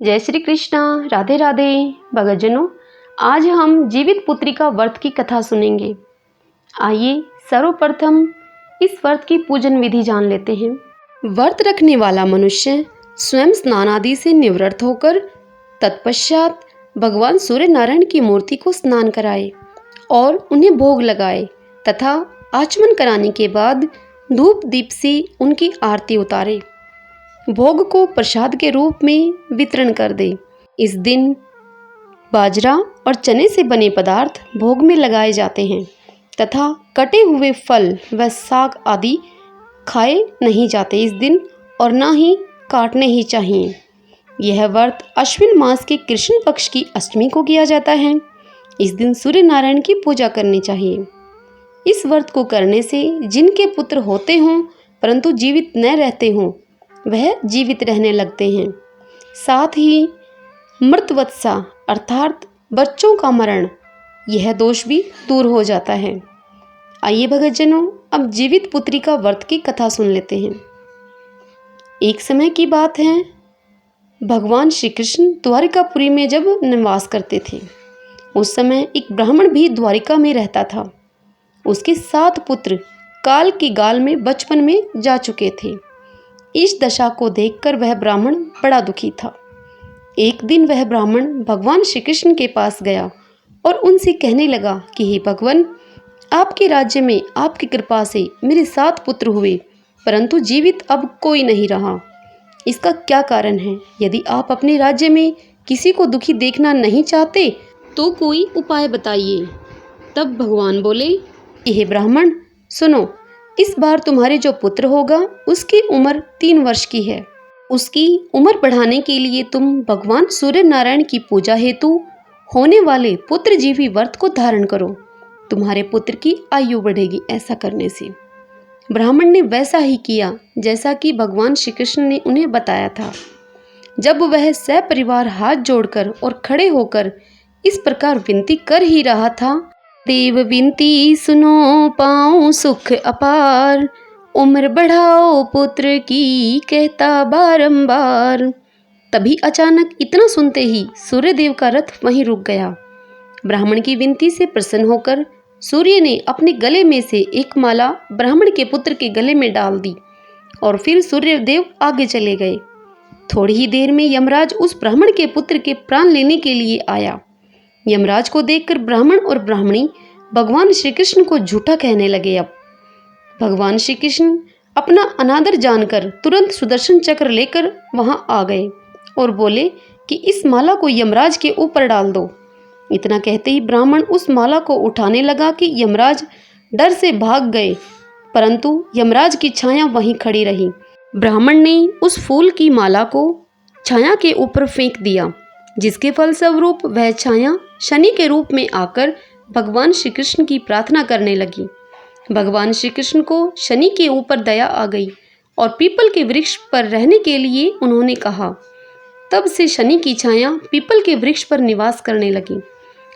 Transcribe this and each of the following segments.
जय श्री कृष्णा। राधे राधे भगतजनों, आज हम जीवित पुत्री का व्रत की कथा सुनेंगे। आइए सर्वप्रथम इस व्रत की पूजन विधि जान लेते हैं। व्रत रखने वाला मनुष्य स्वयं स्नान आदि से निवृत्त होकर तत्पश्चात भगवान सूर्य नारायण की मूर्ति को स्नान कराए और उन्हें भोग लगाए तथा आचमन कराने के बाद धूप दीप से उनकी आरती उतारे। भोग को प्रसाद के रूप में वितरण कर दे। इस दिन बाजरा और चने से बने पदार्थ भोग में लगाए जाते हैं तथा कटे हुए फल व साग आदि खाए नहीं जाते इस दिन, और ना ही काटने ही चाहिए। यह व्रत अश्विन मास के कृष्ण पक्ष की अष्टमी को किया जाता है। इस दिन सूर्य नारायण की पूजा करनी चाहिए। इस व्रत को करने से जिनके पुत्र होते हों परंतु जीवित न रहते हों, वह जीवित रहने लगते हैं। साथ ही मृतवत्सा अर्थात बच्चों का मरण, यह दोष भी दूर हो जाता है। आइए भगतजनों, अब जीवित पुत्री का व्रत की कथा सुन लेते हैं। एक समय की बात है, भगवान श्री कृष्ण द्वारिकापुरी में जब निवास करते थे, उस समय एक ब्राह्मण भी द्वारिका में रहता था। उसके 7 पुत्र काल की गाल में बचपन में जा चुके थे। इस दशा को देखकर वह ब्राह्मण बड़ा दुखी था। एक दिन वह ब्राह्मण भगवान श्री कृष्ण के पास गया और उनसे कहने लगा कि हे भगवान, आपके राज्य में आपकी कृपा से मेरे 7 पुत्र हुए परंतु जीवित अब कोई नहीं रहा। इसका क्या कारण है? यदि आप अपने राज्य में किसी को दुखी देखना नहीं चाहते तो कोई उपाय बताइए। तब भगवान बोले कि हे ब्राह्मण सुनो, इस बार तुम्हारे जो पुत्र होगा उसकी उम्र 3 वर्ष की है। उसकी उम्र बढ़ाने के लिए तुम भगवान सूर्य नारायण की पूजा हेतु होने वाले पुत्र जीवी व्रत को धारण करो। तुम्हारे पुत्र की आयु बढ़ेगी ऐसा करने से। ब्राह्मण ने वैसा ही किया जैसा कि भगवान श्री कृष्ण ने उन्हें बताया था। जब वह सपरिवार हाथ जोड़कर और खड़े होकर इस प्रकार विनती कर ही रहा था, देव विनती सुनो पाऊं सुख अपार, उम्र बढ़ाओ पुत्र की कहता बारंबार। तभी अचानक इतना सुनते ही सूर्यदेव का रथ वहीं रुक गया। ब्राह्मण की विनती से प्रसन्न होकर सूर्य ने अपने गले में से एक माला ब्राह्मण के पुत्र के गले में डाल दी और फिर सूर्यदेव आगे चले गए। थोड़ी ही देर में यमराज उस ब्राह्मण के पुत्र के प्राण लेने के लिए आया। यमराज को देखकर ब्राह्मण और ब्राह्मणी भगवान श्री कृष्ण को झूठा कहने लगे। अब भगवान श्री कृष्ण अपना अनादर जानकर तुरंत सुदर्शन चक्र लेकर वहां आ गए और बोले कि इस माला को यमराज के ऊपर डाल दो। इतना कहते ही ब्राह्मण उस माला को उठाने लगा कि यमराज डर से भाग गए, परंतु यमराज की छाया वहीं खड़ी रही। ब्राह्मण ने उस फूल की माला को छाया के ऊपर फेंक दिया, जिसके फलस्वरूप वह छाया शनि के रूप में आकर भगवान श्री कृष्ण की प्रार्थना करने लगी। भगवान श्री कृष्ण को शनि के ऊपर दया आ गई और पीपल के वृक्ष पर रहने के लिए उन्होंने कहा। तब से शनि की छाया पीपल के वृक्ष पर निवास करने लगी।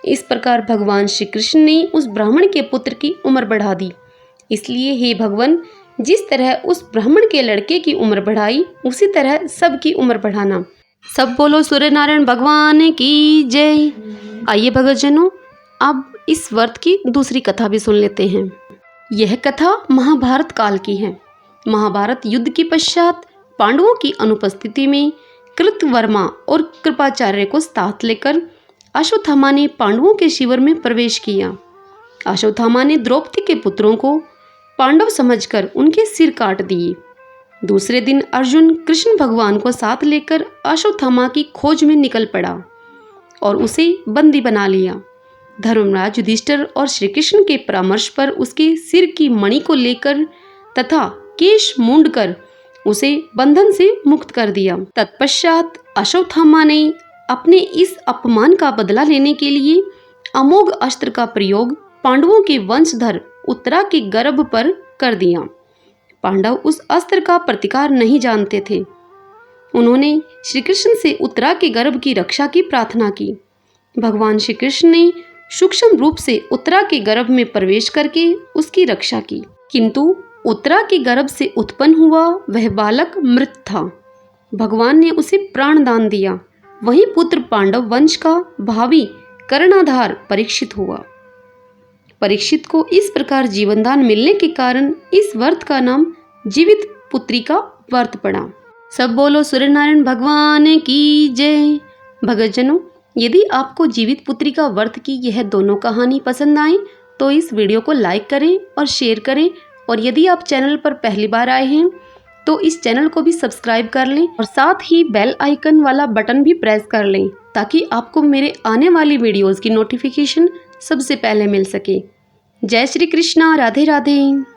इस प्रकार भगवान श्री कृष्ण ने उस ब्राह्मण के पुत्र की उम्र बढ़ा दी। इसलिए हे भगवान, जिस तरह उस ब्राह्मण के लड़के की उम्र बढ़ाई, उसी तरह सबकी उम्र बढ़ाना। सब बोलो सूर्य नारायण भगवान की जय। आइए भगतजनों, अब इस व्रत की दूसरी कथा भी सुन लेते हैं। यह कथा महाभारत काल की है। महाभारत युद्ध के पश्चात पांडवों की अनुपस्थिति में कृतवर्मा और कृपाचार्य को साथ लेकर अश्वत्थामा ने पांडवों के शिविर में प्रवेश किया। अश्वत्थामा ने द्रौपदी के पुत्रों को पांडव समझकर उनके सिर काट दिए। दूसरे दिन अर्जुन कृष्ण भगवान को साथ लेकर अश्वत्थामा की खोज में निकल पड़ा और उसे बंदी बना लिया। धर्मराज युधिष्ठिर और श्री कृष्ण के परामर्श पर उसके सिर की मणि को लेकर तथा केश मूंडकर उसे बंधन से मुक्त कर दिया। तत्पश्चात अश्वत्थामा ने अपने इस अपमान का बदला लेने के लिए अमोघ अस्त्र का प्रयोग पांडवों के वंशधर उत्तरा के गर्भ पर कर दिया। पांडव उस अस्त्र का प्रतिकार नहीं जानते थे। उन्होंने श्री कृष्ण से उत्तरा के गर्भ की रक्षा की प्रार्थना की। भगवान श्री कृष्ण ने सूक्ष्म रूप से उत्तरा के गर्भ में प्रवेश करके उसकी रक्षा की, किंतु उत्तरा के गर्भ से उत्पन्न हुआ वह बालक मृत था। भगवान ने उसे प्राण दान दिया। वही पुत्र पांडव वंश का भावी कर्णधार परीक्षित हुआ। परीक्षित को इस प्रकार जीवनदान मिलने के कारण इस व्रत का नाम जीवित पुत्री का व्रत पड़ा। सब बोलो सूर्यनारायण भगवान की जय। भक्तजनों, यदि आपको जीवित पुत्री का व्रत की यह दोनों कहानी पसंद आए तो इस वीडियो को लाइक करें और शेयर करें, और यदि आप चैनल पर पहली बार आए हैं तो इस चैनल को भी सब्सक्राइब कर लें और साथ ही बेल आइकन वाला बटन भी प्रेस कर लें ताकि आपको मेरे आने वाली वीडियोस की नोटिफिकेशन सबसे पहले मिल सके। जय श्री कृष्णा, राधे राधे।